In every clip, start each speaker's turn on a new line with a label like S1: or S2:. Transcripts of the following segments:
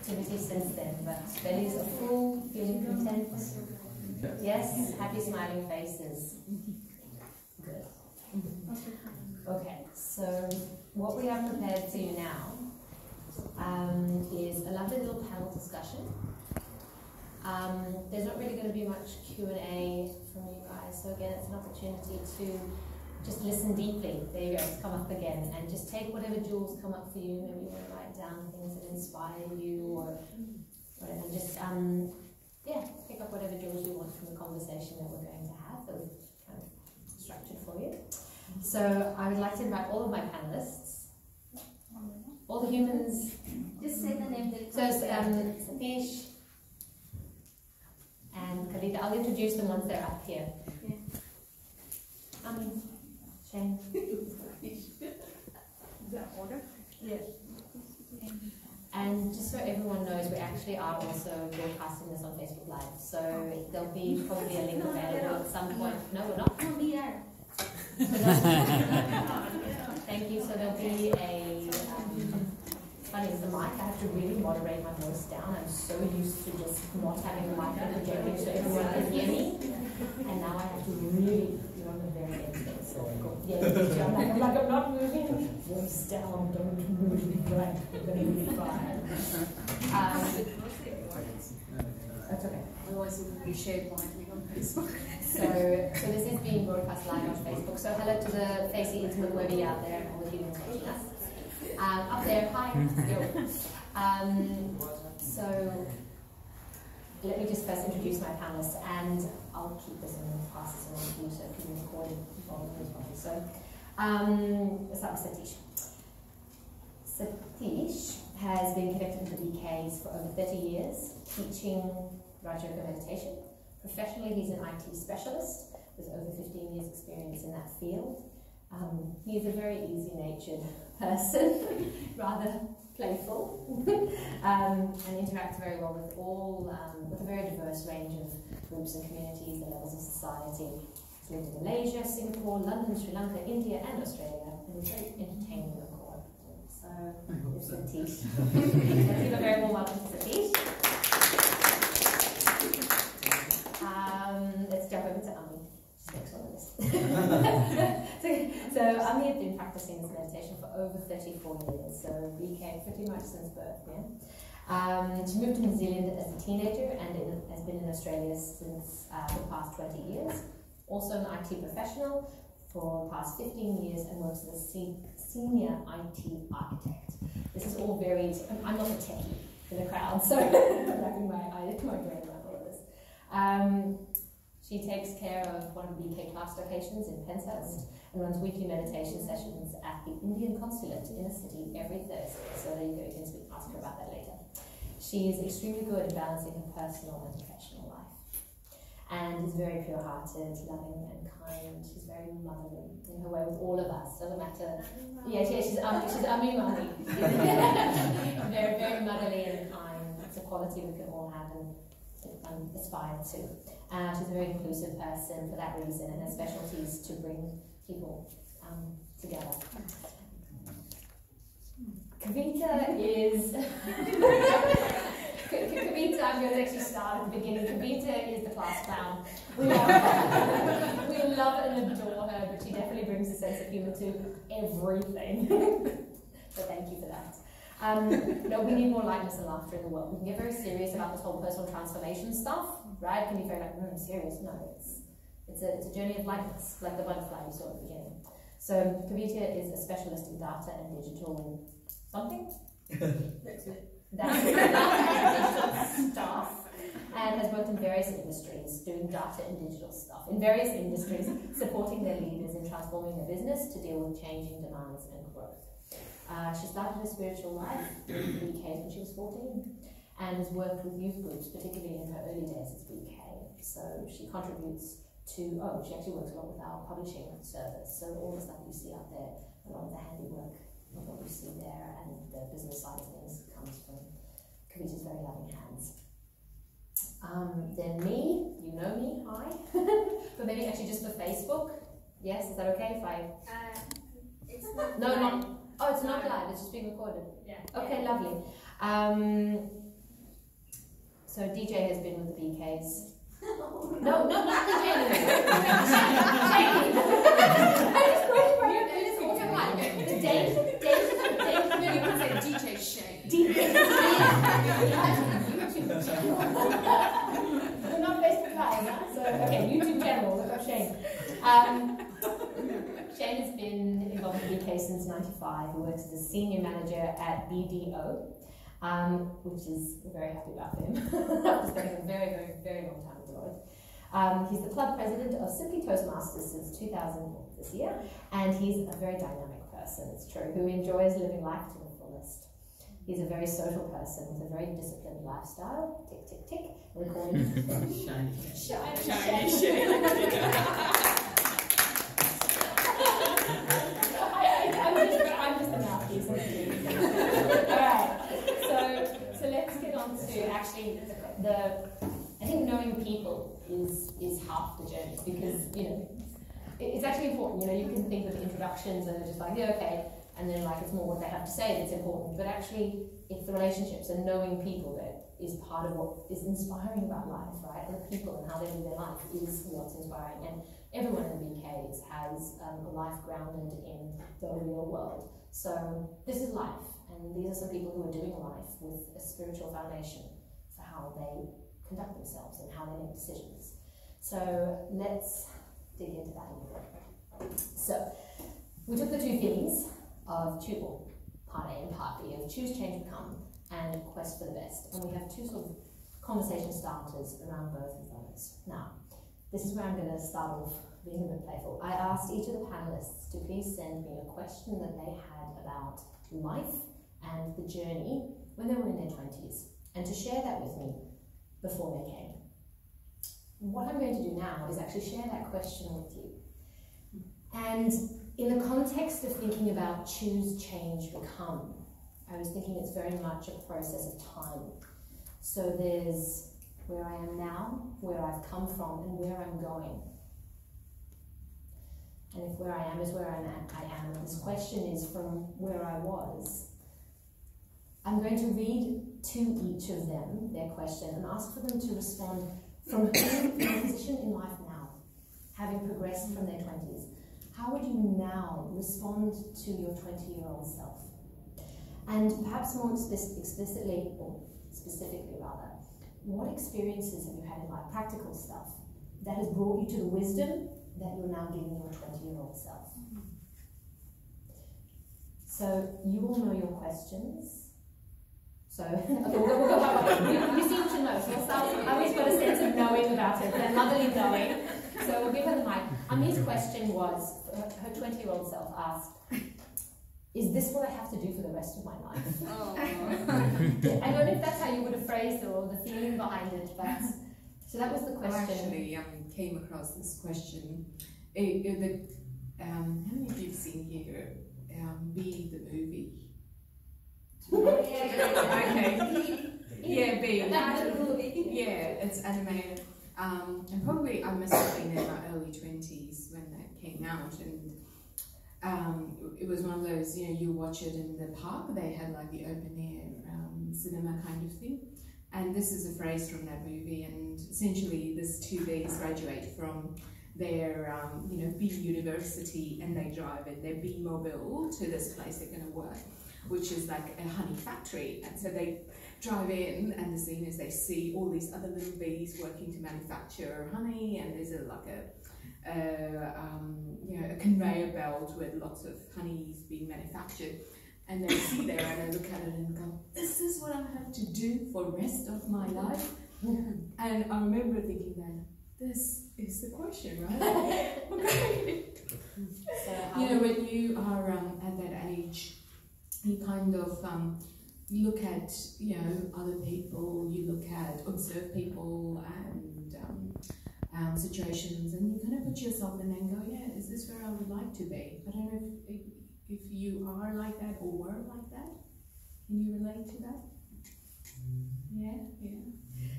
S1: activity since then, but bellies are full, feeling content. Yes, happy smiling faces. Good. Okay, so what we have prepared for you now is a lovely little panel discussion. There's not really going to be much Q&A from you guys, so again, it's an opportunity to just listen deeply. There you go, it's come up again, and just take whatever jewels come up for you. Maybe you want to write down things that inspire you, or whatever. Just yeah, pick up whatever jewels you want from the conversation that we're going to have, that we've kind of structured for you. So I would like to invite all of my panelists, all the humans.
S2: Just say the name.
S1: So Satish and Kavita. I'll introduce them once they're up here.
S2: Yeah.
S1: Shane.
S2: Is that order?
S1: Yes. And just so everyone knows, we actually are also broadcasting this on Facebook Live. So there'll be probably a link available at some point. No, we're not.
S2: No, we are.
S1: Thank you. So there'll be a funny is the mic. I have to really moderate my voice down. I'm so used to just not having the mic and projecting so everyone can hear me. And now I have to really, you're on the very end thing. So yeah, I'm like, I'm not moving. Voice down, don't move. Right, you're going to be fine. That's okay.
S2: Otherwise it will be shared widely on Facebook.
S1: So this is being broadcast live on Facebook. So hello to the Facey Intimate Webby out there and all the humans watching us. Up there, hi. So let me just first introduce my panelists, and I'll keep this and pass this on to you so it can be recorded as well. So let's start with Satish. Satish has been connected with the BKs for over 30 years, teaching Raja Yoga meditation. Professionally, he's an IT specialist with over 15 years experience in that field. He's a very easy-natured person, rather playful, and interacts very well with with a very diverse range of groups and communities and levels of society. He's lived in Malaysia, Singapore, London, Sri Lanka, India, and Australia, and he's very entertaining and core. So, it's Satish. Let's give a very warm welcome to Satish. Let's jump over to Ami. Next on the list. So Ami had been practicing this meditation for over 34 years, so BK pretty much since birth, yeah. She moved to New Zealand as a teenager and has been in Australia since the past 20 years. Also an IT professional for the past 15 years and works as a senior IT architect. This is all very, I'm not a techie in the crowd, so I'm wrapping my brain around all of this. She takes care of one of the BK class locations in Penshurst and runs weekly meditation sessions at the Indian Consulate in the city every Thursday. So there you go, you can ask her about that later. She is extremely good at balancing her personal and professional life, and is very pure-hearted, loving and kind. She's very motherly in her way with all of us. Doesn't matter. Yeah, she's Ami Mummy. Very, very motherly and kind. It's a quality we can all have and aspire to. She's a very inclusive person for that reason, and her specialty is to bring people together. Kavita is Kavita, I'm going to actually start at the beginning. Kavita is the class clown. We love and adore her, but she definitely brings a sense of humour to everything. So thank you for that. No, we need more lightness and laughter in the world. We can get very serious about this whole personal transformation stuff, right? It can be very like, serious. No, it's a journey of lightness, like the butterfly you saw at the beginning. So Kavita is a specialist in data and digital something.
S2: That's it.
S1: Data and digital stuff, and has worked in various industries doing data and digital stuff in various industries, supporting their leaders in transforming their business to deal with changing demands and growth. She started her spiritual life in BK when she was 14 and has worked with youth groups, particularly in her early days as BK. So she contributes to, she actually works a lot with our publishing service. So all the stuff you see out there, a lot of the handiwork of what you see there and the business side of things comes from Kavita's very loving hands. Then me, you know me, hi. But maybe actually just for Facebook. Yes, is that okay if I...
S2: It's not
S1: no, not... Oh, it's not live, it's just being recorded.
S2: Yeah.
S1: Okay, lovely. So DJ has been with the BKs. No, not DJ anymore. I just went for it. It's automatic. The date.
S2: No, you can say DJ Shane.
S1: We're not Facebook Live, huh? So, okay, YouTube channel, look up Shane. Shane has been involved in BK since '95. He works as a senior manager at BDO, which is we're very happy about him. After spending a very, very, very long time with Deloitte. He's the club president of Simply Toastmasters since 2000 this year, and he's a very dynamic person, it's true, who enjoys living life to the fullest. He's a very social person with a very disciplined lifestyle. Tick, tick, tick. Recording. Shiny. I'm just a mouthpiece. Alright, so let's get on to actually I think knowing people is half the journey, because, you know, it's actually important. You know, you can think of introductions and just like, yeah, okay, and then like it's more what they have to say that's important, but actually it's the relationships and knowing people that is part of what is inspiring about life, right? The people and how they live their life is what's inspiring, and everyone in the BKs has a life grounded in the real world. So this is life, and these are some people who are doing life with a spiritual foundation for how they conduct themselves and how they make decisions. So let's dig into that a little bit. So we took the two themes of part A and part B of choose, change, become, and quest for the best. And we have two sort of conversation starters around both of those. Now, this is where I'm going to start off being a bit playful. I asked each of the panelists to please send me a question that they had about life and the journey when they were in their 20s, and to share that with me before they came. What I'm going to do now is actually share that question with you. And in the context of thinking about choose, change, become, I was thinking it's very much a process of time. So there's where I am now, where I've come from, and where I'm going. And if where I am is where I am, and this question is from where I was, I'm going to read to each of them their question and ask for them to respond from their position in life now, having progressed from their 20s. How would you now respond to your 20-year-old self? And perhaps more explicitly, or specifically rather, what experiences have you had in life, practical stuff, that has brought you to the wisdom that you're now giving your 20-year-old self? So you all know your questions. So, okay, you seem to know, so we'll start. Ami's got a sense of knowing about it, that motherly knowing. So we'll give her the mic. Ami's question was, her 20-year-old self asked, is this what I have to do for the rest of my life?
S2: Oh.
S1: I don't know if that's how you would have phrased it or the feeling behind it, but so that was the question.
S3: I actually came across this question. How many of you have seen here Be the movie? Okay. Yeah, Be. Yeah, it's animated. And probably I must have been in my early 20s when that came out, and it was one of those, you know, you watch it in the park. They had like the open air cinema kind of thing, and this is a phrase from that movie. And essentially, these two Bs graduate from their you know, B University, and they drive in their B mobile to this place they're going to work, which is like a honey factory. And so they drive in, and the scene is they see all these other little bees working to manufacture honey, and there's you know, a conveyor belt with lots of honeys being manufactured, and they see there and they look at it and go, this is what I have to do for the rest of my life. And I remember thinking then, this is the question, right? Okay.
S1: So
S3: You know, when you are at that age, you kind of look at, you know, other people, you look at, observe people and situations, and you kind of put yourself in and go, yeah, is this where I would like to be? I don't know if you are like that or were like that. Can you relate to that? Yeah.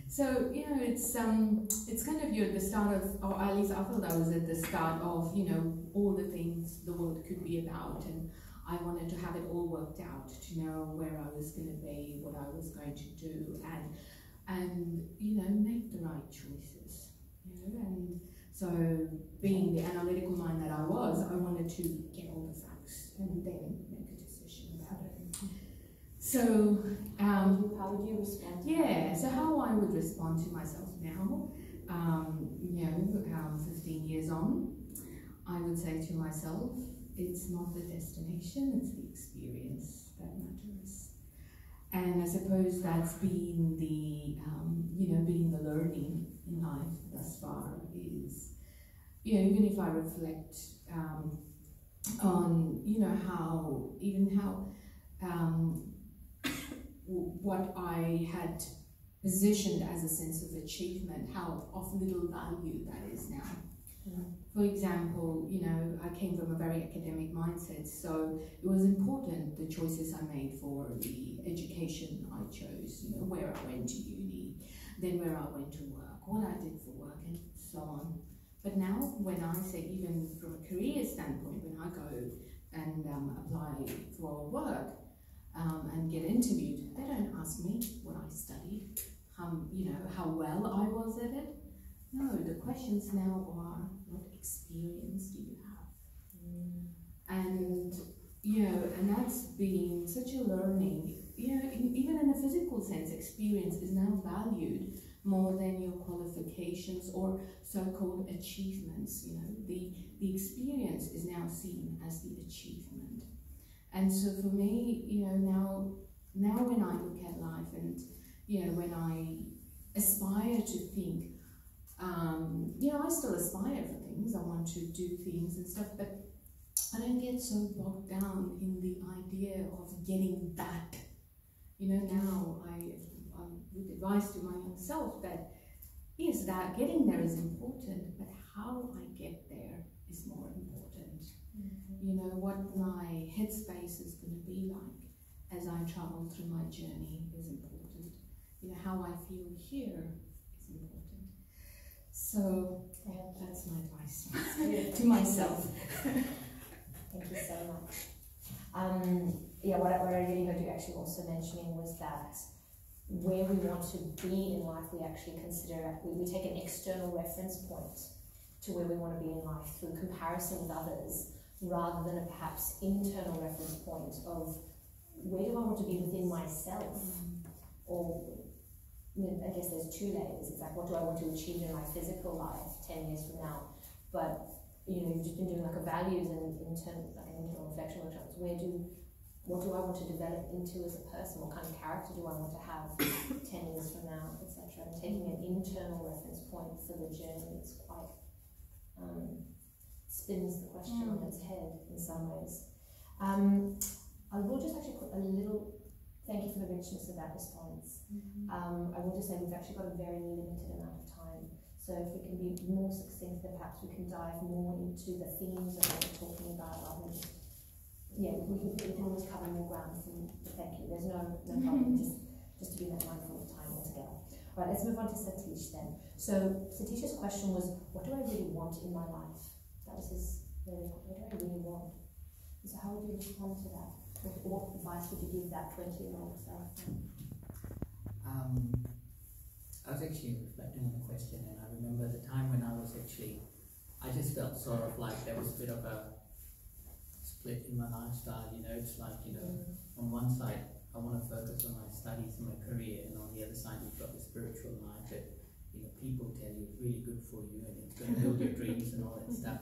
S3: So, you know, it's kind of you're at the start of, or at least I felt I was at the start of, you know, all the things the world could be about, and I wanted to have it all worked out, to know where I was going to be, what I was going to do, and and, you know, make the right choices, you know. And so, being the analytical mind that I was, I wanted to get all the facts and then make a decision about it. So,
S1: how would you respond?
S3: Yeah, so how I would respond to myself now, you know, 15 years on, I would say to myself, it's not the destination, it's the experience that matters. And I suppose that's been the, you know, being the learning in life thus far is, you know, even if I reflect on, you know, how what I had positioned as a sense of achievement, how of little value that is now. For example, you know, I came from a very academic mindset, so it was important the choices I made for the education I chose, you know, where I went to uni, then where I went to work, what I did for work, and so on. But now, when I say, even from a career standpoint, when I go and apply for work and get interviewed, they don't ask me what I studied, you know, how well I was at it. No, the questions now are, what experience do you have? And, you know, and that's been such a learning, you know, even in a physical sense, experience is now valued more than your qualifications or so-called achievements, you know. The experience is now seen as the achievement. And so for me, you know, now when I look at life and, you know, when I aspire to think, you know, I still aspire for things, I want to do things and stuff, but I don't get so bogged down in the idea of getting that. You know, now I would advise to my own self that, yes, that getting there is important, but how I get there is more important. You know, what my headspace is going to be like as I travel through my journey is important. You know, how I feel here is important. So that's my advice to myself.
S1: Thank you so much. Yeah, what I really heard you actually also mentioning was that where we want to be in life, we actually consider, we take an external reference point to where we want to be in life through comparison with others, rather than a perhaps internal reference point of where do I want to be within myself, or you know, I guess there's two layers. It's like, what do I want to achieve in my physical life 10 years from now? But you know, you've just been doing like a values and internal reflection workshops. What do I want to develop into as a person? What kind of character do I want to have 10 years from now, etc. And taking an internal reference point for the journey is quite spins the question on its head in some ways. I will just actually put a little. Thank you for the richness of that response. I will just say we've actually got a very limited amount of time, so if we can be more succinct, then perhaps we can dive more into the themes of what we're talking about, rather than just, yeah, we can always cover more ground. Thank you. There's no problem. Just to be that mindful of time altogether. All right, let's move on to Satish then. So Satish's question was, what do I really want in my life? That was his really. What do I really want? And so how would you respond to that? What advice would you give that 20-year-old self?
S4: I was actually reflecting on the question, and I remember the time when I just felt sort of like there was a bit of a split in my lifestyle, you know. It's like, you know, on one side I want to focus on my studies and my career, and on the other side you've got the spiritual life that, you know, people tell you it's really good for you and it's going to build your dreams and all that stuff.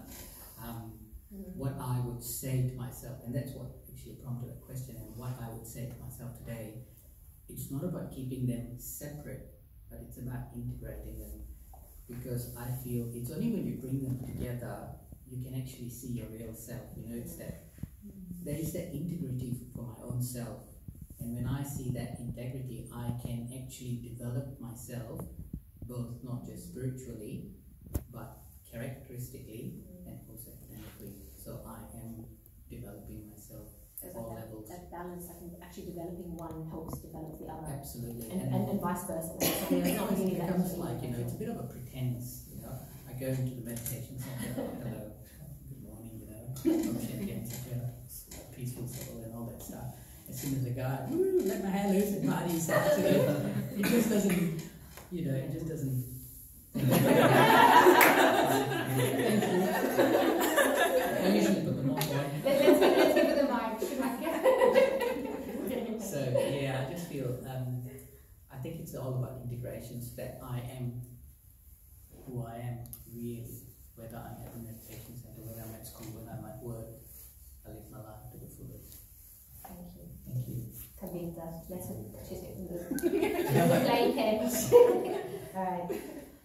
S4: What I would say to myself, and that's what actually prompted that question, and what I would say to myself today, it's not about keeping them separate, but it's about integrating them, because I feel it's only when you bring them together you can actually see your real self. You know, it's that there is that integrity for my own self, and when I see that integrity, I can actually develop myself, both not just spiritually but characteristically and also academically. So I am developing myself at all levels. That
S1: balance, I think actually developing one helps develop the other.
S4: Absolutely.
S1: And vice versa.
S4: It becomes like, you know, it's a bit of a pretense, you know. I go into the meditation center, hello, good morning, you know, I'm again such a peaceful soul and all that stuff. As soon as I go, let my hair loose and party starts, you know, it just doesn't you know, it just doesn't. I usually put them on one.
S1: Let's give it the mic.
S4: So yeah, I just feel I think it's all about integrations, that I am who I am really, whether I'm at a meditation center, whether I'm at school, whether I'm at work. I live my life to the fullest.
S1: Thank you.
S4: Thank you.
S1: Kavita, let's play pens. Alright.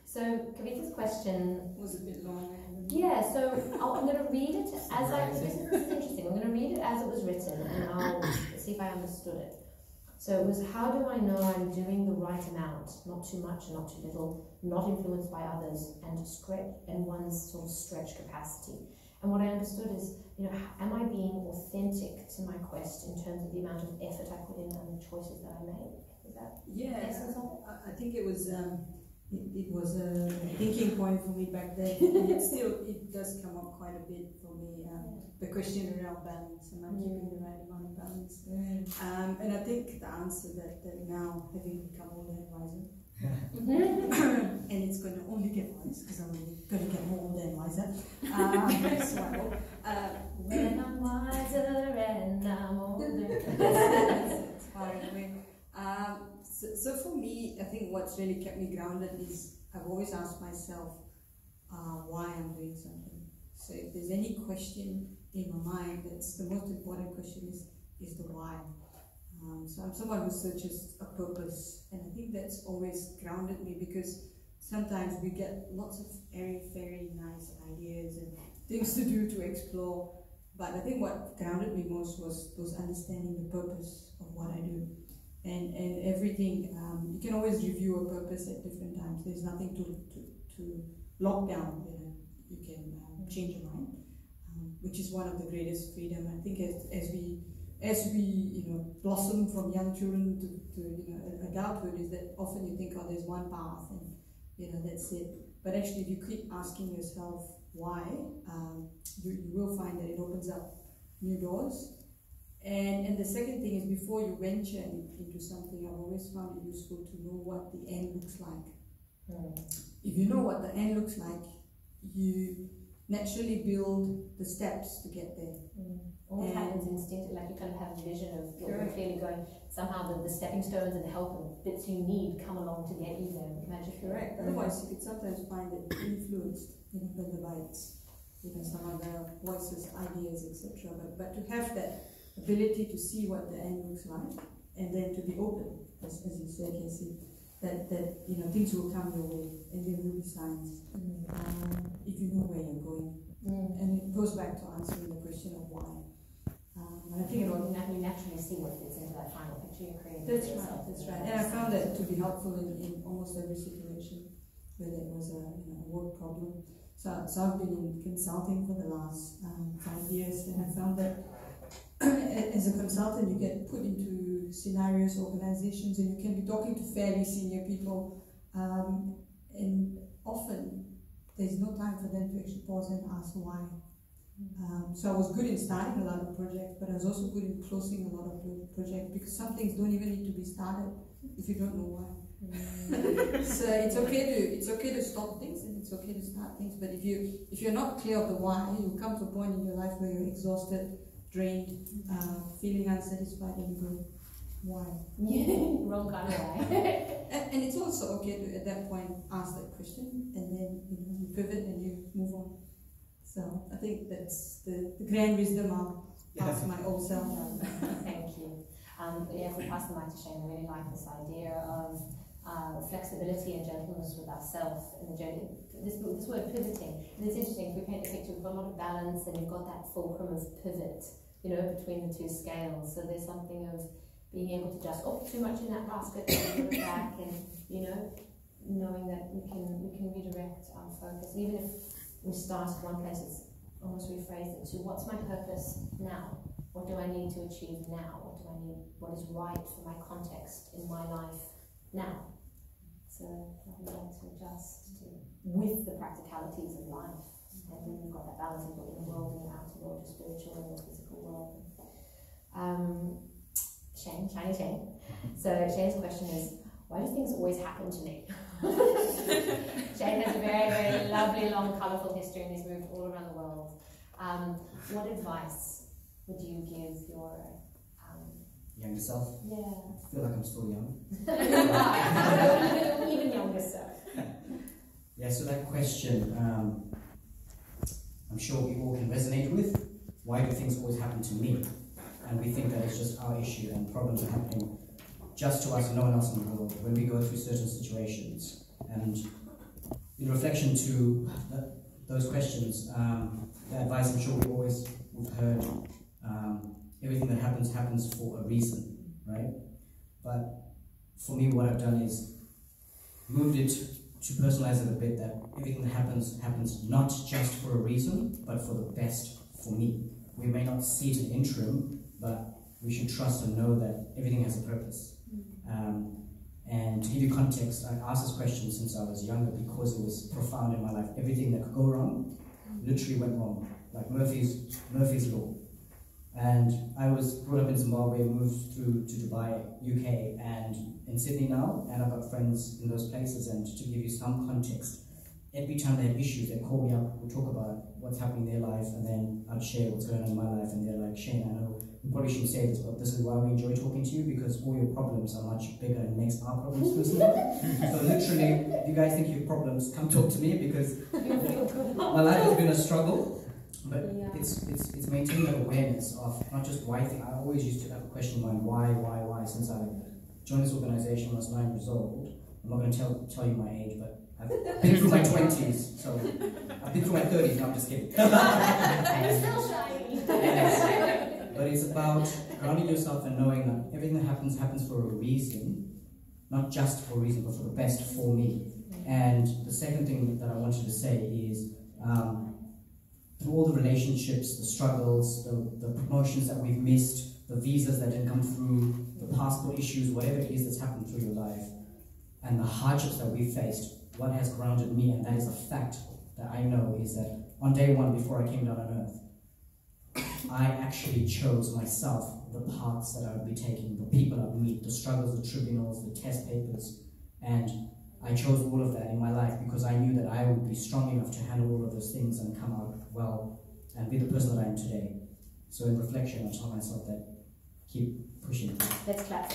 S1: So Kavita's question
S2: Was a bit long.
S1: yeah, so I'm going to read it as this is interesting. I'm going to read it as it was written, and I'll see if I understood it. So it was, how do I know I'm doing the right amount, not too much, not too little, not influenced by others, and one's sort of stretch capacity. And what I understood is, you know, am I being authentic to my quest in terms of the amount of effort I put in and the choices that I make? Is that the essence of it?
S5: I think it was it was a thinking point for me back then, and it does come up quite a bit for me. The question around balance, am I keeping the right amount of balance? And I think the answer that now, having become older and wiser, and it's going to only get worse because I'm going to get more older and wiser. So I hope.
S1: When I'm wiser and I'm older.
S5: It's far away. So for me, I think what's really kept me grounded is I've always asked myself why I'm doing something. So if there's any question in my mind, that's the most important question is the why. So I'm someone who searches a purpose, and I think that's always grounded me, because sometimes we get lots of very nice ideas and things to do, to explore, but I think what grounded me most was understanding the purpose of what I do. And everything, you can always review a purpose at different times. There's nothing to lock down. You can change your mind, which is one of the greatest freedom. I think as we blossom from young children to adulthood, is that often you think, oh, there's one path and that's it. But actually, if you keep asking yourself why, you will find that it opens up new doors. And the second thing is, before you venture into something, I've always found it useful to know what the end looks like. If you know what the end looks like, you naturally build the steps to get there.
S1: All happens instinctively, like you kind of have a vision of what you're clearly going. Somehow the stepping stones and the help and bits you need come along to get you there magically.
S5: Correct. Otherwise, you could sometimes find it influenced, by the lights, some other voices, ideas, etc. But to have that ability to see what the end looks like, and then to be open, as you said, Casey, that things will come your way, and there will be signs if you know where you're going. And it goes back to answering the question of why. And I think
S1: you naturally see what fits into that final picture you're creating.
S5: That's right. And I found that to be helpful in almost every situation, whether it was a work problem. So I've been in consulting for the last 5 years, and I found that as a consultant, you get put into scenarios, organizations, and you can be talking to fairly senior people, and often there's no time for them to actually pause and ask why. So I was good in starting a lot of projects, but I was also good in closing a lot of projects, because some things don't even need to be started if you don't know why. So it's okay to stop things, and it's okay to start things, but if you're not clear of the why, you'll come to a point in your life where you're exhausted, drained, feeling unsatisfied, and you go, why?
S1: Wrong kind of why.
S5: and it's also okay to, at that point, ask that question, and then you pivot and you move on. So I think that's the grand wisdom I'll pass my old self.
S1: Thank you. If we pass the mic to Shane, I really like this idea of flexibility and gentleness with ourselves in the journey. This word pivoting, and it's interesting, if we paint the picture, we've got a lot of balance, and you've got that fulcrum of pivot, between the two scales. So there's something of being able to just, too much in that basket, and go back, and knowing that we can redirect our focus. Even if we start at one place, it's almost rephrase it to, what's my purpose now? What do I need to achieve now? What do I need? What is right for my context in my life now? So I would like to adjust with the practicalities of life. And then you've got that balance of the inner world and the outer world, the spiritual and the physical world. Shane. So Shane's question is, why do things always happen to me? Shane has a very, very lovely, long, colourful history and he's moved all around the world. What advice would you give your
S6: younger self?
S1: Yeah.
S6: I feel like I'm still young.
S1: Even younger self.
S6: Yeah, so that question, I'm sure we all can resonate with. Why do things always happen to me? And we think that it's just our issue and problems are happening just to us and no one else in the world when we go through certain situations. And in reflection to those questions, the advice I'm sure we've heard, everything that happens for a reason, right? But for me, what I've done is moved it to personalize it a bit, that everything that happens not just for a reason, but for the best for me. We may not see it in interim, but we should trust and know that everything has a purpose. And to give you context, I asked this question since I was younger because it was profound in my life. Everything that could go wrong literally went wrong, like Murphy's Law. And I was brought up in Zimbabwe, moved through to Dubai, UK, and in Sydney now, and I've got friends in those places. And to give you some context, every time they had issues, they'd call me up, we'd talk about what's happening in their life, and then I'd share what's going on in my life, and they're like, Shane, I know we probably shouldn't say this, but this is why we enjoy talking to you, because all your problems are much bigger and makes our problems personal. So literally, if you guys think you have problems, come talk to me, because my life has been a struggle. But it's maintaining that awareness of not just why thing. I always used to have a question in mind, why? Since I joined this organization when I was 9 years old, I'm not going to tell you my age, but I've been through my 20s, so I've been through my 30s, no, I'm just kidding.
S1: And it's still shiny.
S6: But it's about grounding yourself and knowing that everything that happens for a reason, not just for a reason, but for the best for me. And the second thing that I wanted to say is, through all the relationships, the struggles, the promotions that we've missed, the visas that didn't come through, the passport issues, whatever it is that's happened through your life, and the hardships that we've faced, what has grounded me, and that is a fact that I know, is that on day one, before I came down on earth, I actually chose myself the paths that I would be taking, the people I would meet, the struggles, the tribunals, the test papers, and I chose all of that in my life because I knew that I would be strong enough to handle all of those things and come out well and be the person that I am today. So in reflection, I tell myself that keep pushing.
S1: Let's clap.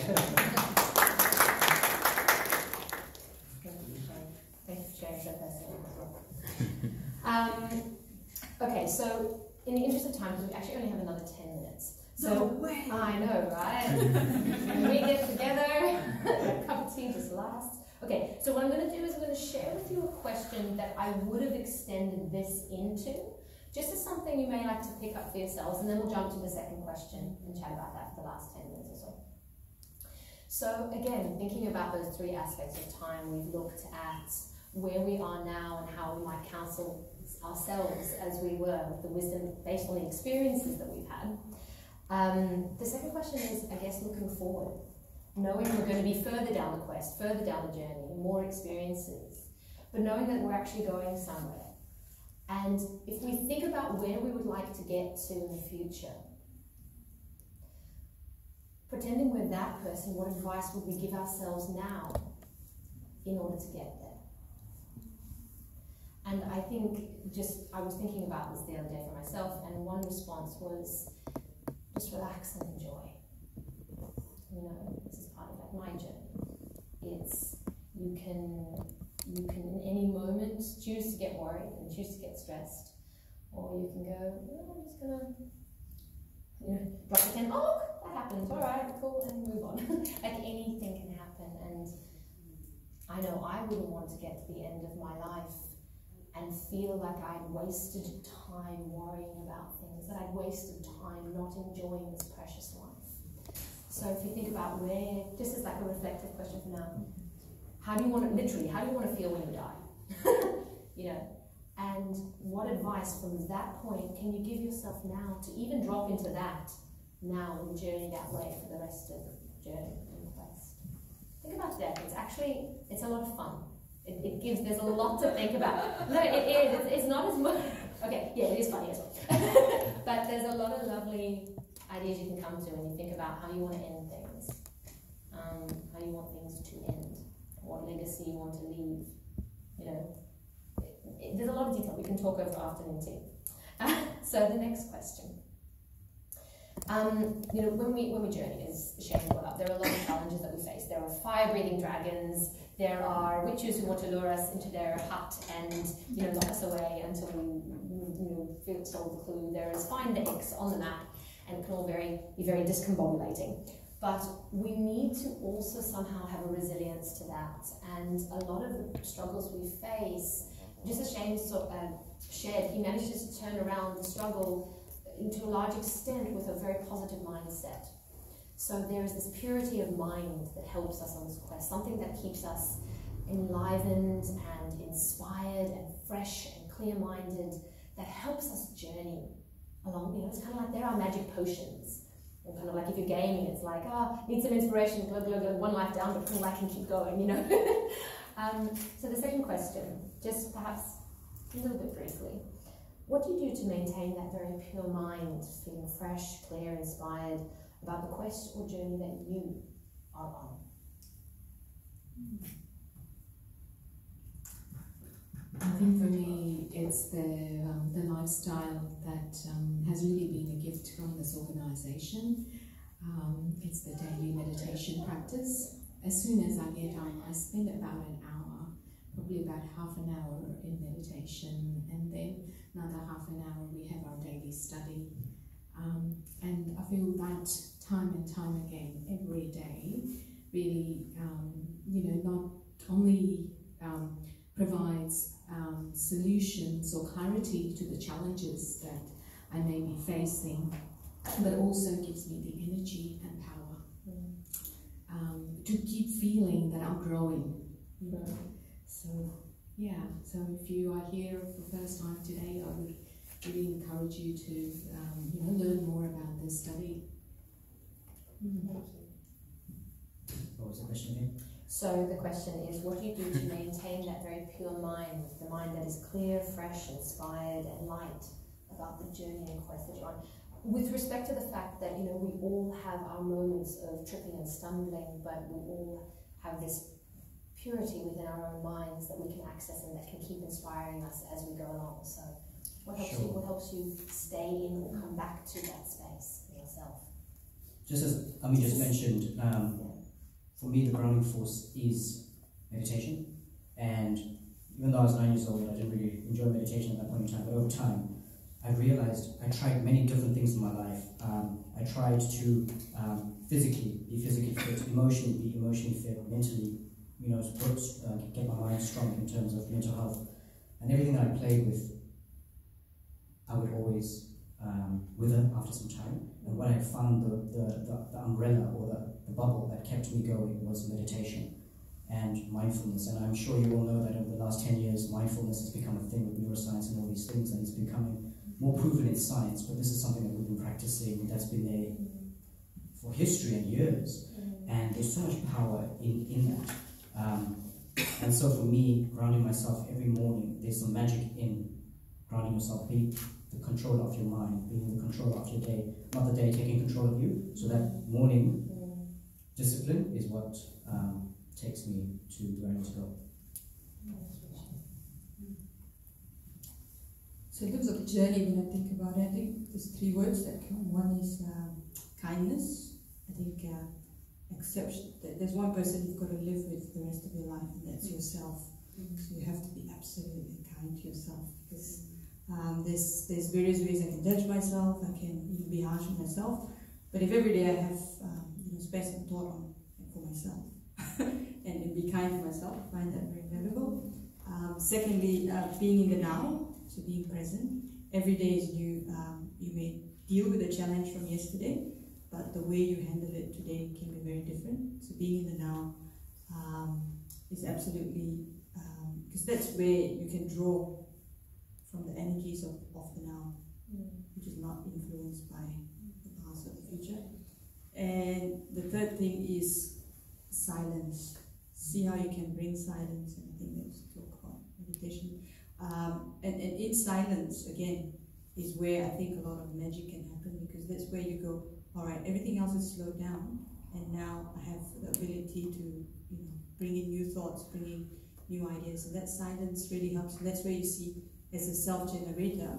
S1: Thanks for sharing so personally as well. Okay, so in the interest of time, because we actually only have another 10 minutes. So,
S2: no way.
S1: I know, right? When we get together, a cup of tea just lasts. Okay, so what I'm going to do is I'm going to share with you a question that I would have extended this into, just as something you may like to pick up for yourselves, and then we'll jump to the second question and chat about that for the last 10 minutes or so. So again, thinking about those three aspects of time, we've looked at where we are now and how we might counsel ourselves as we were with the wisdom based on the experiences that we've had. The second question is, I guess, looking forward. Knowing we're going to be further down the quest, further down the journey, more experiences, but knowing that we're actually going somewhere. And if we think about where we would like to get to in the future, pretending we're that person, what advice would we give ourselves now in order to get there? And I think I was thinking about this the other day for myself, and one response was, just relax and enjoy. You know, this is part of like my journey. It's, you can in any moment choose to get worried and choose to get stressed, or you can go, oh, I'm just gonna, drop the pen, oh look, that happened, alright, cool, and move on. Like anything can happen, and I know I wouldn't want to get to the end of my life and feel like I'd wasted time worrying about things, that I'd wasted time not enjoying this precious life. So if you think about where, just as like a reflective question for now, how do you want to feel when you die? And what advice from that point can you give yourself now to even drop into that now and journey that way for the rest of the journey in the quest? Think about that. It's a lot of fun. There's a lot to think about. No, it is. It's not as much. Okay, yeah, it is funny as well. But there's a lot of lovely ideas you can come to when you think about how you want to end things, how you want things to end. legacy you want to leave. You know, there's a lot of detail. We can talk over afternoon tea. So the next question. You know, when we journey, as Shane brought up, there are a lot of challenges that we face. There are fire-breathing dragons. There are witches who want to lure us into their hut and, you know, lock us away until we feel told the clue. There is find the X on the map, and it can all be very discombobulating. But we need to also somehow have a resilience to that. And a lot of the struggles we face, just as Shane shared, he manages to turn around the struggle to a large extent with a very positive mindset. So there is this purity of mind that helps us on this quest, something that keeps us enlivened and inspired and fresh and clear-minded, that helps us journey along. You know, it's kind of like there are magic potions. Or kind of like if you're gaming, it's like, need some inspiration, glug, glug, glug, one life down, but come back and keep going, you know. So the second question, just perhaps a little bit briefly, what do you do to maintain that very pure mind, feeling fresh, clear, inspired about the quest or journey that you are on?
S3: I think for me, it's the lifestyle that has really been a gift from this organisation. It's the daily meditation practice. As soon as I get on, I spend about an hour, probably about half an hour in meditation, and then another half an hour we have our daily study. And I feel that time and time again, every day, really, you know, not only provides solutions or clarity to the challenges that I may be facing, but also gives me the energy and power to keep feeling that I'm growing. You know? So yeah, so if you are here for the first time today, I would really encourage you to you know, learn more about this study.
S1: Thank you.
S6: What was the question again?
S1: So the question is, what do you do to maintain that very pure mind, the mind that is clear, fresh, inspired, and light about the journey and quest that you're on? With respect to the fact that, you know, we all have our moments of tripping and stumbling, but we all have this purity within our own minds that we can access and that can keep inspiring us as we go along. So what helps you stay in or come back to that space for yourself?
S6: Just as Ami just mentioned, for me the grounding force is meditation. And even though I was 9 years old, I didn't really enjoy meditation at that point in time, but over time I realized I tried many different things in my life. I tried to be physically fit, emotionally be emotionally fit, mentally, you know, get my mind strong in terms of mental health. And everything that I played with, I would always wither after some time. And what I found the umbrella or the bubble that kept me going was meditation and mindfulness. And I'm sure you all know that over the last 10 years, mindfulness has become a thing with neuroscience and all these things, and it's becoming more proven in science, but this is something that we've been practicing that's been there for history and years, and there's so much power in that. And so for me, grounding myself every morning, there's some magic in grounding yourself, being the controller of your mind, being the controller of your day, not the day taking control of you. So that morning discipline is what takes me to where I need to go.
S5: So in terms of the journey, when I think about it, I think there's 3 words that come. One is kindness. I think acceptance. There's one person you've got to live with the rest of your life, and that's yourself. So you have to be absolutely kind to yourself, because there's various ways I can judge myself. I can be harsh on myself. But if every day I have spend some thought on for myself and be kind to myself, I find that very valuable. Secondly, being in the now. So being present. Every day is new. You may deal with a challenge from yesterday, but the way you handle it today can be very different. So being in the now is absolutely, because that's where you can draw from the energies of the now, which is not influenced by the past or the future. And the third thing is silence. See how you can bring silence, and I think that's talk about meditation. And in silence, again, is where I think a lot of magic can happen, because that's where you go, all right, everything else is slowed down, and now I have the ability to, bringing new thoughts, bringing new ideas, and that silence really helps. And that's where you see, as a self-generator,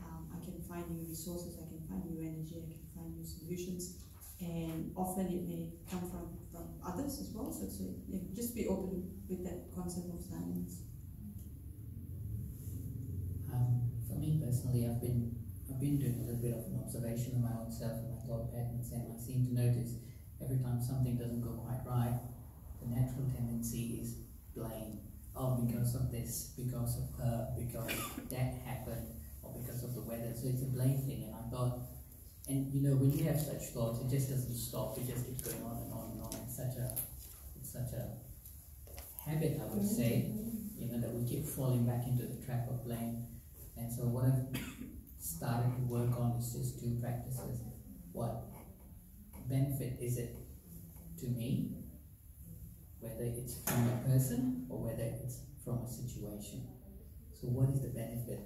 S5: I can find new resources, I can find new energy, I can find new solutions, and often it may come from others as well. So just be open with that concept of silence.
S4: For me personally, I've been doing a little bit of an observation of my own self and my thought patterns, and I seem to notice every time something doesn't go quite right, the natural tendency is blame. Oh, because of this, because of her, because that happened, or because of the weather. So it's a blame thing, and I thought, and you know, when you have such thoughts, it just doesn't stop. It just keeps going on and on and on. It's such a habit, I would say, you know, that we keep falling back into the trap of blame. And so what I've started to work on is just two practices. What benefit is it to me, whether it's from a person or whether it's from a situation? So what is the benefit?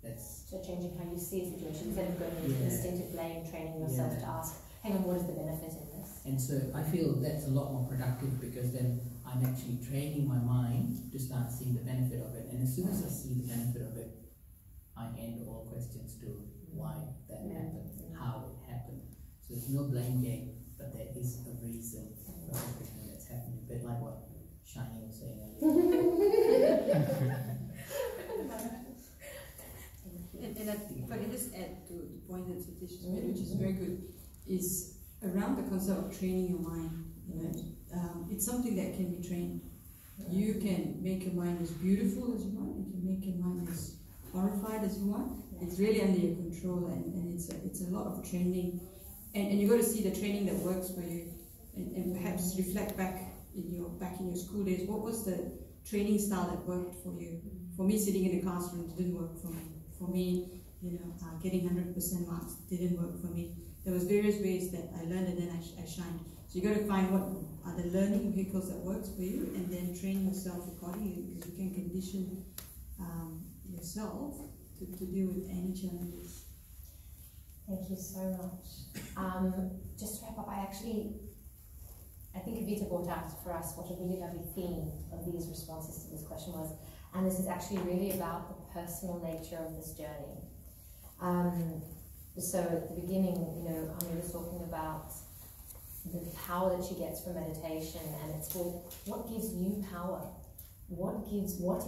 S4: That's
S1: so changing how you see a situation instead of going into instinctive blame, training yourself to ask, hang on, what is the benefit in this?
S4: And so I feel that's a lot more productive, because then I'm actually training my mind to start seeing the benefit of it. And as soon as I see the benefit of it, I end all questions to why that happened, how it happened. So there's no blame game, but there is a reason for everything that's happening. A bit like what Shiny was saying earlier.
S5: And if I can just add to the point that Satish made, which is very good, is around the concept of training your mind. You know, it's something that can be trained. You can make your mind as beautiful as you want. You can make your mind as horrified as you want. It's really under your control, and it's a lot of training. And you've got to see the training that works for you, and perhaps reflect back in your school days. What was the training style that worked for you? For me, sitting in the classroom didn't work for me. For me, you know, getting 100% marks didn't work for me. There was various ways that I learned, and then I shined. So you got to find what are the learning vehicles that works for you, and then train yourself accordingly, because you can condition yourself to deal with any challenges.
S1: Thank you so much. Just to wrap up, I think Evita brought out for us what a really lovely theme of these responses to this question was, and this is actually really about the personal nature of this journey. So at the beginning, you know, Ami was talking about the power that she gets from meditation, and it's what gives you power? What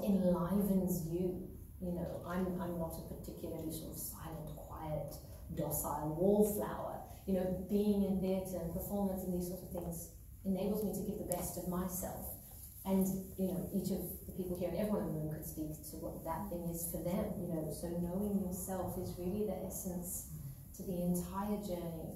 S1: enlivens you? You know, I'm not a particularly sort of silent, quiet, docile wallflower. You know, being in theatre and performance and these sorts of things enables me to give the best of myself. And, you know, each of the people here and everyone in the room could speak to what that thing is for them, you know. So knowing yourself is really the essence to the entire journey.